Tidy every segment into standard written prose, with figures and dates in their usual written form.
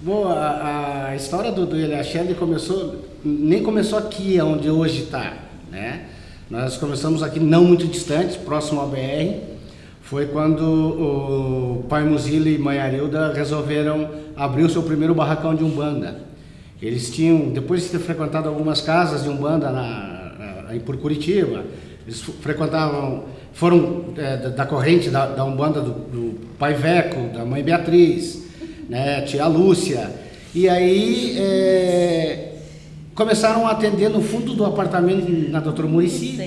Bom, a história do Eliashé nem começou aqui, onde hoje está, né? Nós começamos aqui não muito distante, próximo à BR. Foi quando o pai Muzilo e mãe Arilda resolveram abrir o seu primeiro barracão de Umbanda. Eles tinham, depois de ter frequentado algumas casas de Umbanda por Curitiba, eles foram da corrente da Umbanda do pai Veco, da mãe Beatriz, né, tia Lúcia, e aí começaram a atender no fundo do apartamento na Dr. Muricy.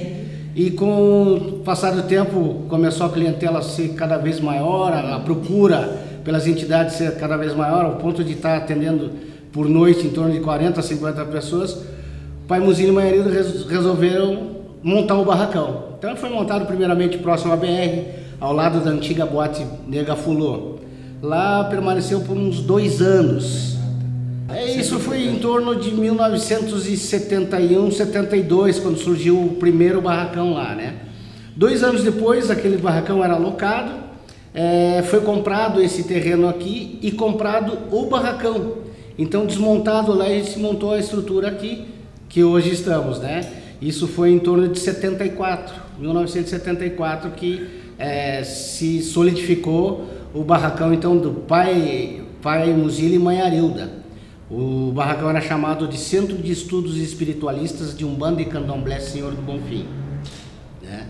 E com o passar do tempo começou a clientela a ser cada vez maior, a procura pelas entidades ser cada vez maior, ao ponto de estar atendendo por noite em torno de 40 a 50 pessoas. O pai Muzilo e mãe Arilda resolveram montar o barracão. Então foi montado primeiramente próximo à BR, ao lado da antiga boate Nega Fulô. Lá permaneceu por uns 2 anos. Isso foi em torno de 1971, 72, quando surgiu o primeiro barracão lá, né? 2 anos depois, aquele barracão era alocado, foi comprado esse terreno aqui e comprado o barracão. Então, desmontado lá, e se montou a estrutura aqui, que hoje estamos, né? Isso foi em torno de 1974, que se solidificou o barracão, então, do pai Muzilo e mãe Arilda. O barracão era chamado de Centro de Estudos Espiritualistas de Umbanda e Candomblé Senhor do Bonfim, né?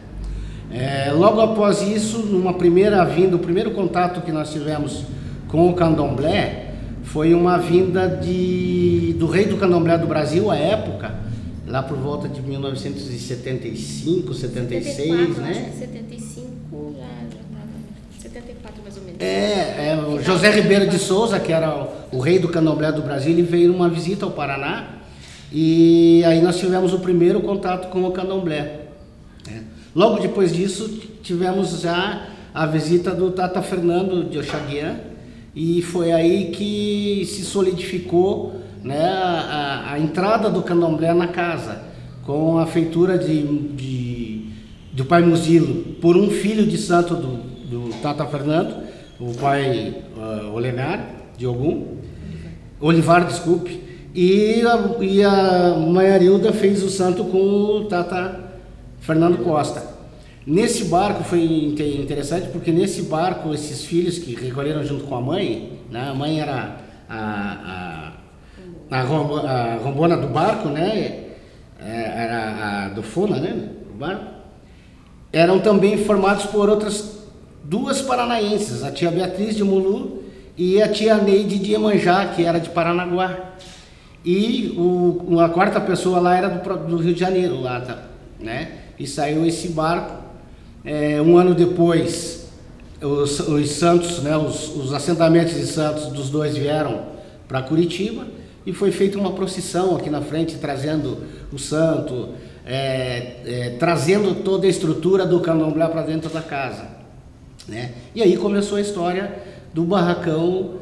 Logo após isso, numa primeira vinda, o primeiro contato que nós tivemos com o Candomblé foi uma vinda do rei do Candomblé do Brasil, à época, lá por volta de 1975, 76, 74, né? Acho que 75 já estava, 74 mais ou menos. O José Ribeiro de Souza, que era o rei do Candomblé do Brasil, ele veio numa visita ao Paraná e aí nós tivemos o primeiro contato com o Candomblé, né? Logo depois disso, tivemos já a visita do Tata Fernando de Oxaguian e foi aí que se solidificou, né, a entrada do Candomblé na casa, com a feitura do pai Muzilo por um filho de santo do Tata Fernando, o pai Olivar, desculpe, e a mãe Arilda fez o santo com o Tata Fernando Costa. Nesse barco foi interessante, porque nesse barco esses filhos que recolheram junto com a mãe, né, a mãe era a rombona do barco, né, era a dofona, né, do barco, eram também formados por outras 2 paranaenses, a tia Beatriz de Mulu e a tia Neide de Iemanjá, que era de Paranaguá. E a 4ª pessoa lá era do Rio de Janeiro, lá, né? E saiu esse barco. 1 ano depois, os santos, né, os assentamentos de santos dos 2 vieram para Curitiba e foi feita uma procissão aqui na frente, trazendo o santo, trazendo toda a estrutura do Candomblé para dentro da casa, né? E aí começou a história do barracão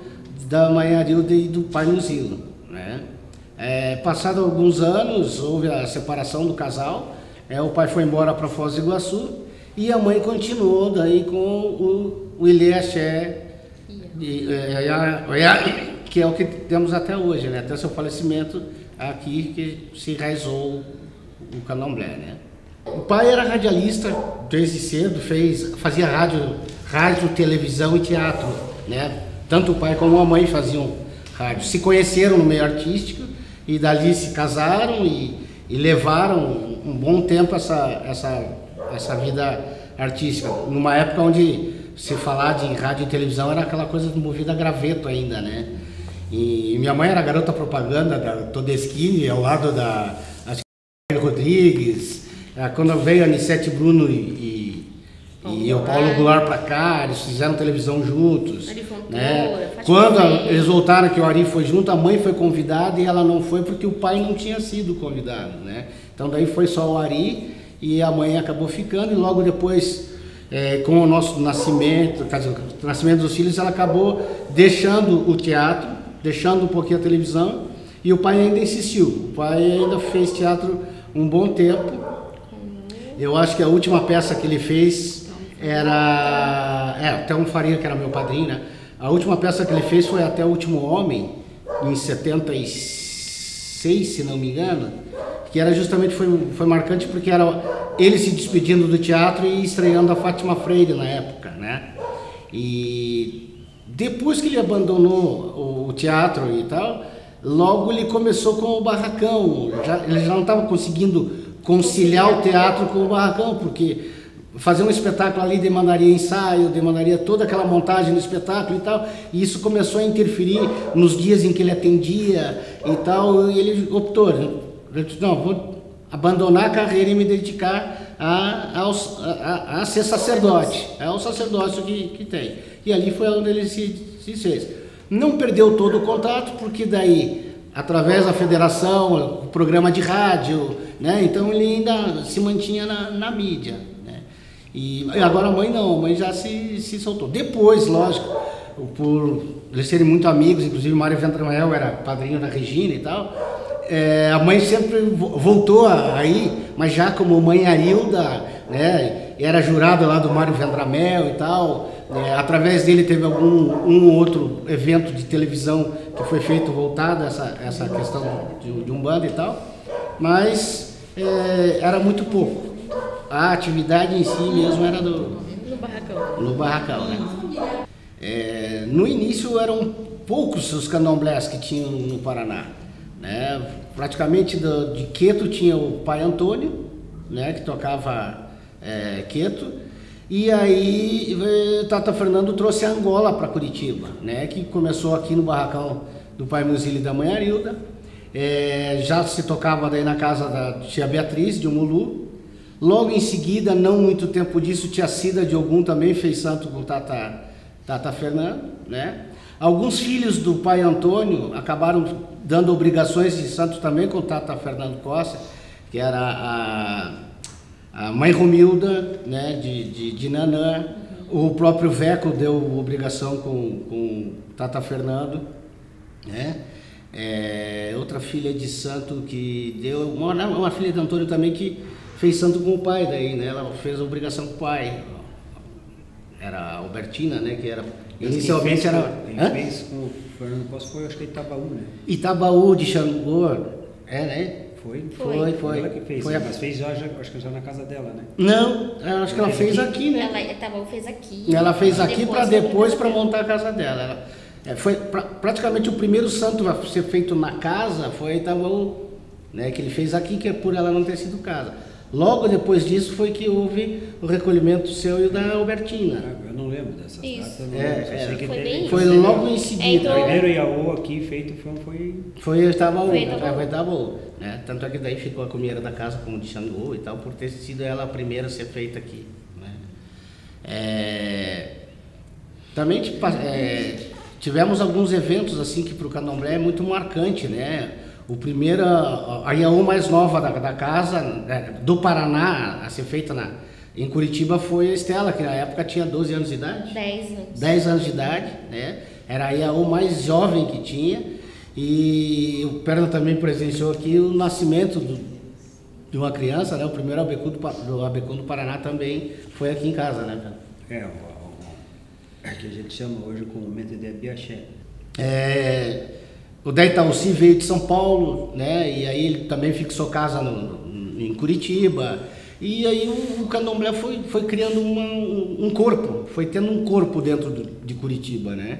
da mãe Arilda e do pai Muzilo, né? Passado alguns anos, houve a separação do casal, o pai foi embora para Foz do Iguaçu e a mãe continuou daí com o Eliashé, que é o que temos até hoje, né? Até seu falecimento aqui que se enraizou o Candomblé, né? O pai era radialista desde cedo, fazia rádio, televisão e teatro, né? Tanto o pai como a mãe faziam rádio. Se conheceram no meio artístico e dali se casaram e levaram um bom tempo essa vida artística. Numa época onde se falar de rádio e televisão era aquela coisa movida a graveto ainda, né? E minha mãe era garota propaganda da Todeskine, ao lado da Rodrigues. Quando veio a Anissete Bruno e o Paulo Goulart para cá, eles fizeram televisão juntos, né? Quando eles voltaram, que o Ari foi junto, a mãe foi convidada e ela não foi porque o pai não tinha sido convidado, né? Então daí foi só o Ari e a mãe acabou ficando e logo depois, com o nosso nascimento, o nascimento dos filhos, ela acabou deixando o teatro, deixando um pouquinho a televisão e o pai ainda insistiu. O pai ainda fez teatro um bom tempo. Eu acho que a última peça que ele fez era... até um Faria, que era meu padrinho, né? A última peça que ele fez foi Até o Último Homem, em 76, se não me engano, que era justamente, foi marcante porque era ele se despedindo do teatro e estreando a Fátima Freire na época, né? E depois que ele abandonou o teatro e tal, logo ele começou com o Barracão. Ele já não estava conseguindo conciliar o teatro com o Barracão, porque fazer um espetáculo ali demandaria ensaio, demandaria toda aquela montagem do espetáculo e tal, e isso começou a interferir nos dias em que ele atendia e tal, e ele optou, ele disse, não, vou abandonar a carreira e me dedicar a ser sacerdote, é o sacerdócio que tem. E ali foi onde ele se fez. Não perdeu todo o contato, porque daí, através da federação, o programa de rádio, né, então ele ainda se mantinha na mídia. E agora a mãe não, a mãe já se soltou. Depois, lógico, por eles serem muito amigos, inclusive o Mário Ventramael era padrinho da Regina e tal, a mãe sempre voltou aí, mas já como mãe Arilda, né, era jurada lá do Mário Vendramel e tal, através dele teve um outro evento de televisão que foi feito voltado a essa questão de Umbanda e tal, mas era muito pouco. A atividade em si mesmo era no Barracão. No Barracão, né? No início eram poucos os candomblés que tinham no Paraná, né? Praticamente de Queto tinha o pai Antônio, né, que tocava Queto, e aí Tata Fernando trouxe a Angola para Curitiba, né, que começou aqui no Barracão do pai Muzili e da mãe Arilda. Já se tocava daí na casa da tia Beatriz de Umulu. Logo em seguida, não muito tempo disso, tia Cida de Ogum também fez santo com Tata Fernando, né? Alguns filhos do pai Antônio acabaram dando obrigações de santo também com Tata Fernando Costa, que era a mãe Romilda, né, de Nanã. O próprio Veco deu obrigação com Tata Fernando, né? Outra filha de santo que deu, uma filha de Antônio também que fez santo com o pai daí, né? Ela fez a obrigação com o pai. Era a Albertina, né? Que era inicialmente era. Quem fez com o Fernando Costa foi, acho que Itabaú, né? Itabaú de Xangô, né? Foi. Ela que fez, mas fez já, acho que já na casa dela, né? Não, acho que ela fez aqui, né? Itabaú fez aqui. Ela fez aqui para depois para montar a casa dela. Foi praticamente o primeiro santo a ser feito na casa, foi Itabaú, né? Que ele fez aqui, que é por ela não ter sido casa. Logo depois disso foi que houve o recolhimento seu e da Albertina. Eu não lembro dessas datas. Foi logo em seguida. O primeiro Iaô aqui feito foi Itabaú, né? Tanto é que daí ficou a comida da casa como de Xangô e tal, por ter sido ela a primeira a ser feita aqui, né? Também tivemos alguns eventos assim que para o candomblé é muito marcante, né? O primeiro, a Iaô mais nova da casa, do Paraná, a ser feita em Curitiba, foi a Estela, que na época tinha 12 anos de idade. 10 anos. 10 anos de idade, né? Era a Iaô mais jovem que tinha. E o Perna também presenciou aqui o nascimento de uma criança, né? O primeiro Abecum do Paraná também foi aqui em casa, né, Perna? Que a gente chama hoje comumente de Abiaxé. O Daitauci veio de São Paulo, né? E aí ele também fixou casa em Curitiba. E aí o candomblé foi criando um corpo, foi tendo um corpo dentro de Curitiba, né?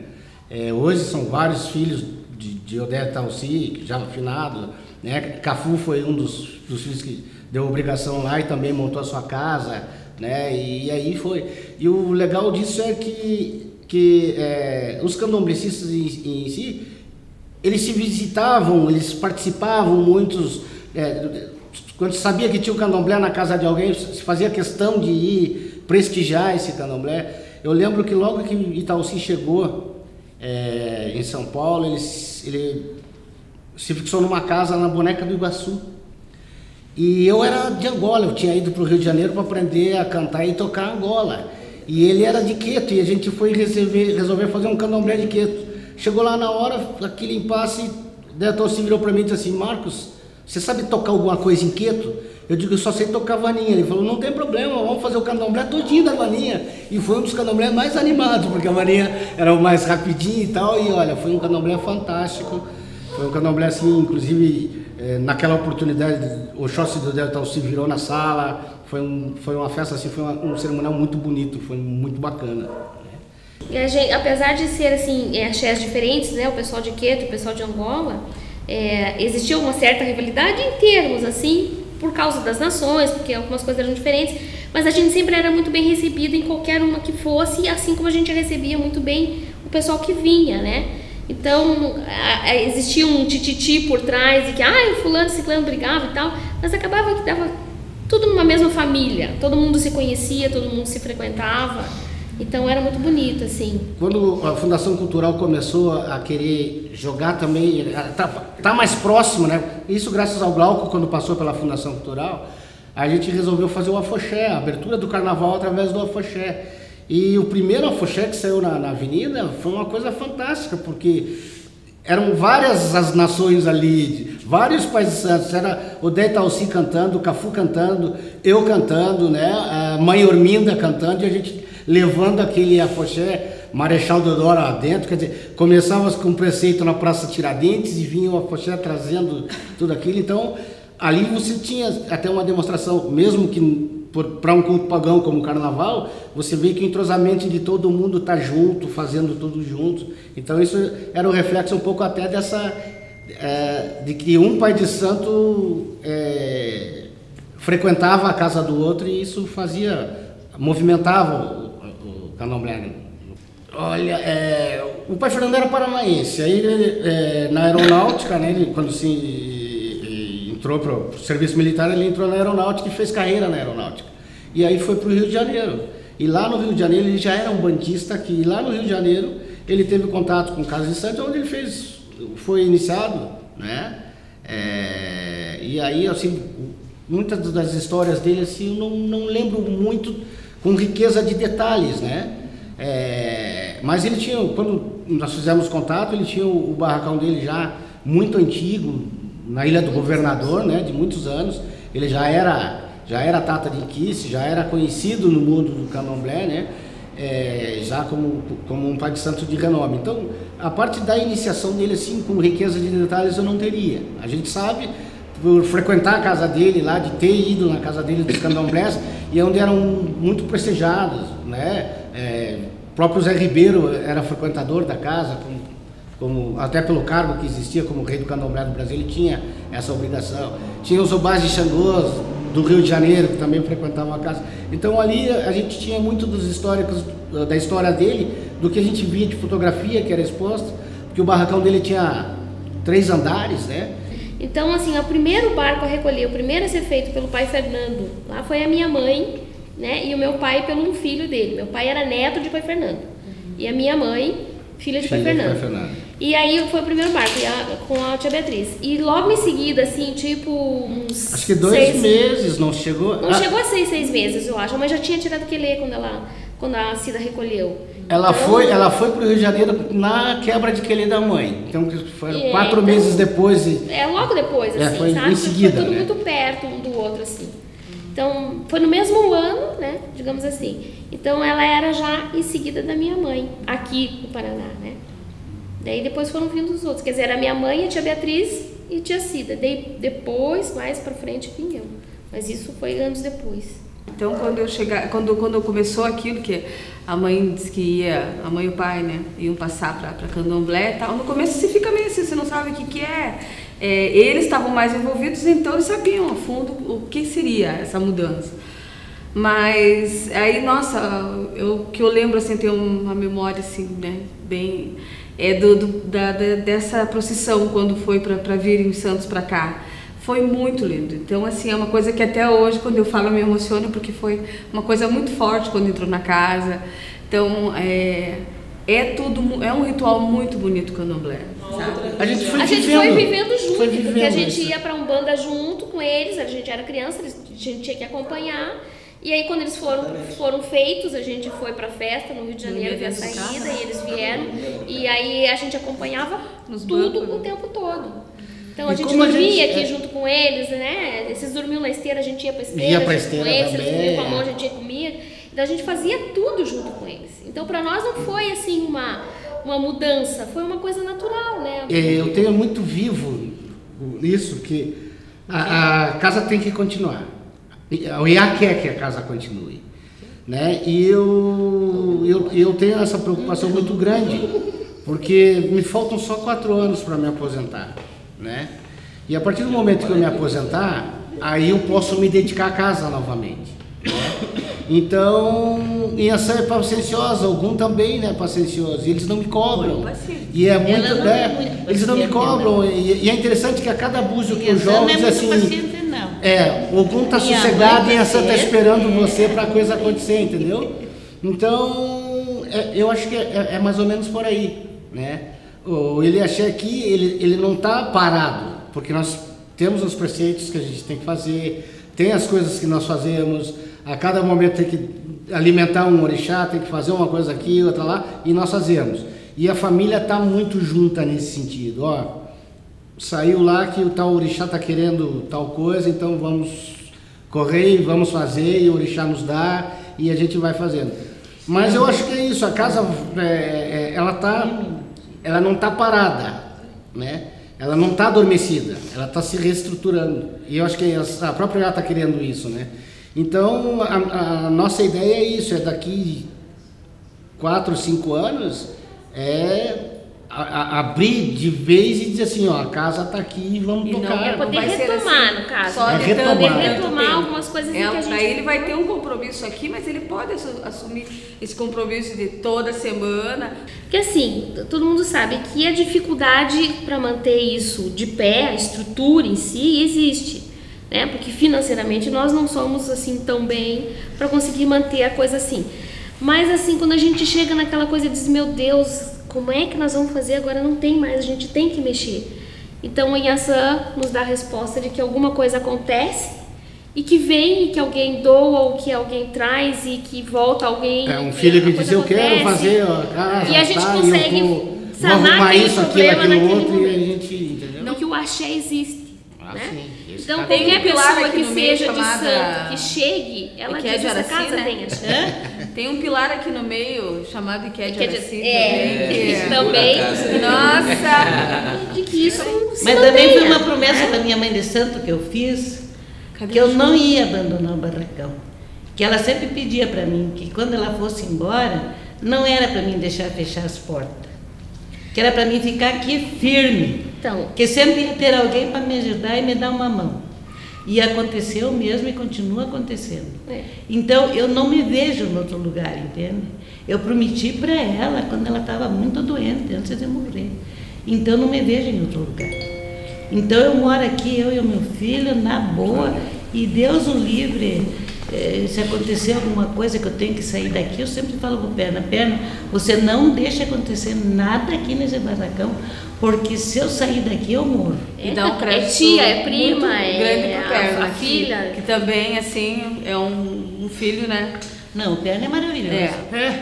Hoje são vários filhos de Odé Tauci, já afinado, né? Cafu foi um dos filhos que deu obrigação lá e também montou a sua casa, né? E aí foi. E o legal disso é que os candomblecistas em si, eles se visitavam, eles participavam, muitos, quando sabia que tinha um candomblé na casa de alguém, se fazia questão de ir prestigiar esse candomblé. Eu lembro que logo que Itaúci chegou em São Paulo, ele se fixou numa casa na Boneca do Iguaçu. E eu era de Angola, eu tinha ido para o Rio de Janeiro para aprender a cantar e tocar Angola. E ele era de Queto, e a gente foi resolver fazer um candomblé de Queto. Chegou lá na hora, aquele impasse, o se virou para mim e disse assim: Marcos, você sabe tocar alguma coisa em Queto? Eu digo, eu só sei tocar vaninha. Ele falou, não tem problema, vamos fazer o candomblé todinho da vaninha. E foi um dos candomblés mais animados, porque a vaninha era o mais rapidinho e tal. E olha, foi um candomblé fantástico. Foi um candomblé assim, inclusive naquela oportunidade o Oxóssi do Delta se virou na sala, foi uma festa assim, foi um cerimonial muito bonito, foi muito bacana. E a gente, apesar de ser assim, axés diferentes, né, o pessoal de Queto, o pessoal de Angola, existia uma certa rivalidade em termos assim, por causa das nações, porque algumas coisas eram diferentes, mas a gente sempre era muito bem recebido em qualquer uma que fosse, assim como a gente recebia muito bem o pessoal que vinha, né? Então, existia um tititi por trás, de que, o fulano, ciclano brigava e tal, mas acabava que dava tudo numa mesma família, todo mundo se conhecia, todo mundo se frequentava, então era muito bonito, assim. Quando a Fundação Cultural começou a querer jogar também, tá mais próximo, né? Isso graças ao Glauco, quando passou pela Fundação Cultural, a gente resolveu fazer o afoxé, a abertura do carnaval através do afoxé. E o primeiro afoxé que saiu na avenida foi uma coisa fantástica, porque eram várias as nações ali, vários pais de santos, era o Dei Talci cantando, o Cafu cantando, eu cantando, né? A mãe Orminda cantando, e a gente levando aquele afoxé, Marechal Deodoro adentro, quer dizer, começávamos com o preceito na Praça Tiradentes e vinha o afoxé trazendo tudo aquilo. Então, ali você tinha até uma demonstração, mesmo que para um culto pagão como o carnaval, você vê que o entrosamento de todo mundo está junto, fazendo tudo junto. Então isso era um reflexo um pouco até dessa, de que um pai de santo frequentava a casa do outro, e isso movimentava o candomblé. Olha, o pai Fernando era paranaense, aí ele, na aeronáutica, né, ele, quando entrou para o serviço militar, ele entrou na aeronáutica e fez carreira na aeronáutica. E aí foi para o Rio de Janeiro. E lá no Rio de Janeiro ele já era um bandista, que lá no Rio de Janeiro ele teve contato com o Casa de Santos, onde ele foi iniciado, né? E aí, assim, muitas das histórias dele, assim, eu não lembro muito com riqueza de detalhes, né? Mas ele tinha, quando nós fizemos contato, ele tinha o barracão dele já muito antigo, na Ilha do Governador, né, de muitos anos. Ele já era tata de Inquice, já era conhecido no mundo do candomblé, né, já como um pai de santo de renome. Então, a parte da iniciação dele, assim, com riqueza de detalhes, eu não teria. A gente sabe, por frequentar a casa dele lá, de ter ido na casa dele dos candomblés, e onde eram muito prestigiados, né, o próprio Zé Ribeiro era frequentador da casa, até pelo cargo que existia como rei do candomblé do Brasil, ele tinha essa obrigação. Tinha os Obás de Xangôs do Rio de Janeiro, que também frequentavam a casa. Então ali a gente tinha muito dos históricos, da história dele, do que a gente via de fotografia que era exposto, porque o barracão dele tinha 3 andares, né? Então, assim, o primeiro barco a recolher, o primeiro a ser feito pelo pai Fernando, lá foi a minha mãe, né? E o meu pai pelo um filho dele. Meu pai era neto de pai Fernando. E a minha mãe, filha de pai Fernando. E aí foi o primeiro barco, com a tia Beatriz. E logo em seguida, assim, tipo uns... Acho que 2 meses, não chegou... Não chegou a 6 meses, eu acho. A mãe já tinha tirado quelê quando a Cida recolheu. Ela foi para o Rio de Janeiro na quebra de quelê da mãe. Então foram 4 meses depois. Logo depois, assim, foi sabe? em seguida, foi tudo né? muito perto um do outro, assim. Então, foi no mesmo ano, né? Digamos assim. Então, ela era já em seguida da minha mãe, aqui no Paraná, né? Daí depois foram vindo os outros. Quer dizer, era minha mãe, a tia Beatriz e a tia Cida. Daí depois, mais pra frente, vim eu. Mas isso foi anos depois. Então, quando começou aquilo que a mãe disse que a mãe e o pai, né, iam passar para candomblé e tal, no começo você fica meio assim, você não sabe o que é. Eles estavam mais envolvidos, então eles sabiam a fundo o que seria essa mudança. Mas aí, nossa, que eu lembro, assim, tem uma memória, assim, né, bem... dessa procissão quando foi para vir em Santos para cá. Foi muito lindo. Então, assim, é uma coisa que até hoje, quando eu falo, eu me emociono, porque foi uma coisa muito forte quando entrou na casa. Então, é um ritual muito bonito o candomblé, sabe? A gente foi vivendo junto, porque a gente ia para Umbanda junto com eles, a gente era criança, a gente tinha que acompanhar. E aí, quando eles foram feitos, a gente foi pra festa no Rio de Janeiro, ver a saída, e eles vieram. E aí, a gente acompanhava tudo o tempo todo. Então, a gente dormia aqui junto com eles, né? Eles dormiam na esteira, a gente ia pra esteira, com eles, eles dormiam com a mão, a gente comia. Então, a gente fazia tudo junto com eles. Então, pra nós não foi, assim, uma mudança, foi uma coisa natural, né? Eu tenho muito vivo isso, que a casa tem que continuar. O IA quer que a casa continue, né? E eu tenho essa preocupação muito grande, porque me faltam só 4 anos para me aposentar, né? E a partir do momento que eu me aposentar, aí eu posso me dedicar à casa novamente, né? Então, Inhaçã é pacienciosa, Ogum também, né, paciencioso, e eles não me cobram. E é muito, Ela não né? é muito Eles não me paciente, cobram, e é interessante que a cada búzio que eu jogo Não é diz muito assim, paciente, não. o Ogum tá Minha sossegado mãe e Inhaçã tá paciente, esperando você para a coisa acontecer, entendeu? Então, eu acho que é mais ou menos por aí, né? O Eliaxé aqui, ele não tá parado, porque nós temos os preceitos que a gente tem que fazer, tem as coisas que nós fazemos, a cada momento tem que alimentar um orixá, tem que fazer uma coisa aqui, outra lá, e nós fazemos. E a família está muito junta nesse sentido. Ó, saiu lá que o tal orixá está querendo tal coisa, então vamos correr e vamos fazer, e o orixá nos dá, e a gente vai fazendo. Mas eu acho que é isso, a casa, ela não está parada, né? Ela não está adormecida, ela está se reestruturando. E eu acho que a própria ela está querendo isso, né? Então, a nossa ideia é isso, é daqui 4, 5 anos, abrir de vez e dizer assim, ó, a casa está aqui, vamos tocar. É poder retomar, assim, no caso. Só né? retomar. Retomar algumas coisas que a gente... Daí ele vai ter um compromisso aqui, mas ele pode assumir esse compromisso de toda semana. Porque assim, todo mundo sabe que a dificuldade para manter isso de pé, a estrutura em si, existe. Né? Porque financeiramente nós não somos assim tão bem para conseguir manter a coisa assim. Mas assim, quando a gente chega naquela coisa e diz, meu Deus, como é que nós vamos fazer? Agora não tem mais, a gente tem que mexer. Então o Inhaçã nos dá a resposta de que alguma coisa acontece e que vem, e que alguém doa, ou que alguém traz e que volta alguém. Um filho que diz, eu quero fazer a casa, e a gente consegue sanar aquele problema naquele momento. E a gente, entendeu? Porque o axé existe. Né? Sim, então tá qualquer pessoa que seja de chamada... santo, que chegue, ela diz, essa Araci, casa né? tem axé. Tem um pilar aqui no meio chamado Iké de Araci também. Nossa! De que isso Mas também foi uma promessa da minha mãe de santo que eu fiz, que eu não ia abandonar o barracão. Que ela sempre pedia para mim que quando ela fosse embora, não era para mim deixar fechar as portas. Que era para mim ficar aqui firme. Então, que sempre ia ter alguém para me ajudar e me dar uma mão. E aconteceu mesmo e continua acontecendo. Então, eu não me vejo em outro lugar, entende? Eu prometi para ela quando ela estava muito doente, antes de morrer. Então, eu não me vejo em outro lugar. Então, eu moro aqui, eu e o meu filho, na boa, e Deus o livre. Se acontecer alguma coisa que eu tenho que sair daqui, eu sempre falo pro Perna, você não deixa acontecer nada aqui nesse barracão, porque se eu sair daqui eu morro. E dá um crédito tia, é prima, grande pro Perna, a filha. Que também, assim, é um filho, né? Não, o Perna é maravilhoso.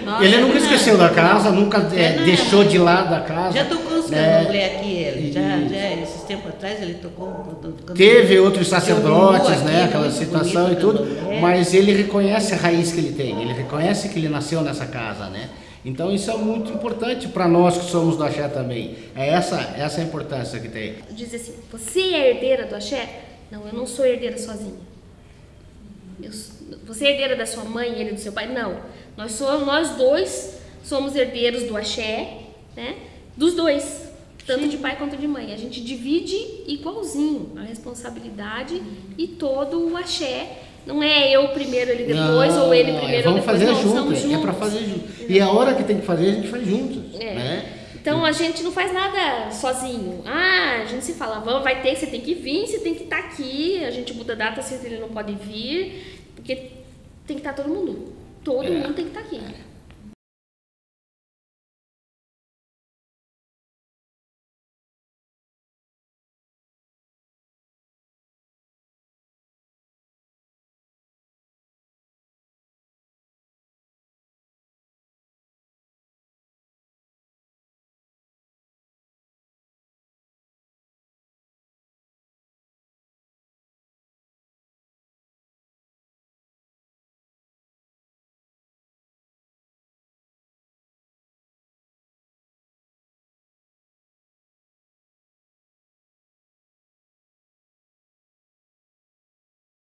Nossa, ele nunca esqueceu da casa, nunca deixou de lado da casa. Já tocou os candomblé aqui, ele. Já, esses tempos atrás, ele tocou. Teve outros sacerdotes, né? Aqui, Aquela situação e tudo. Mas ele reconhece a raiz que ele tem. Ele reconhece que ele nasceu nessa casa, né? Então isso é muito importante para nós que somos do axé também. É essa a importância que tem. Diz assim, você é herdeira do axé? Não, eu não sou herdeira sozinha. Você é herdeira da sua mãe e ele do seu pai? Não. Nós dois somos herdeiros do axé, né? Dos dois, tanto de pai quanto de mãe. A gente divide igualzinho a responsabilidade e todo o axé. Não é eu primeiro, ele depois, ou ele primeiro, vamos depois. fazer Não, juntos. É para fazer juntos. E a hora que tem que fazer, a gente faz juntos. Né? Então a gente não faz nada sozinho. A gente se fala, você tem que vir, você tem que estar aqui. A gente muda a data se ele não pode vir, porque tem que estar todo mundo. Todo mundo tem que estar aqui.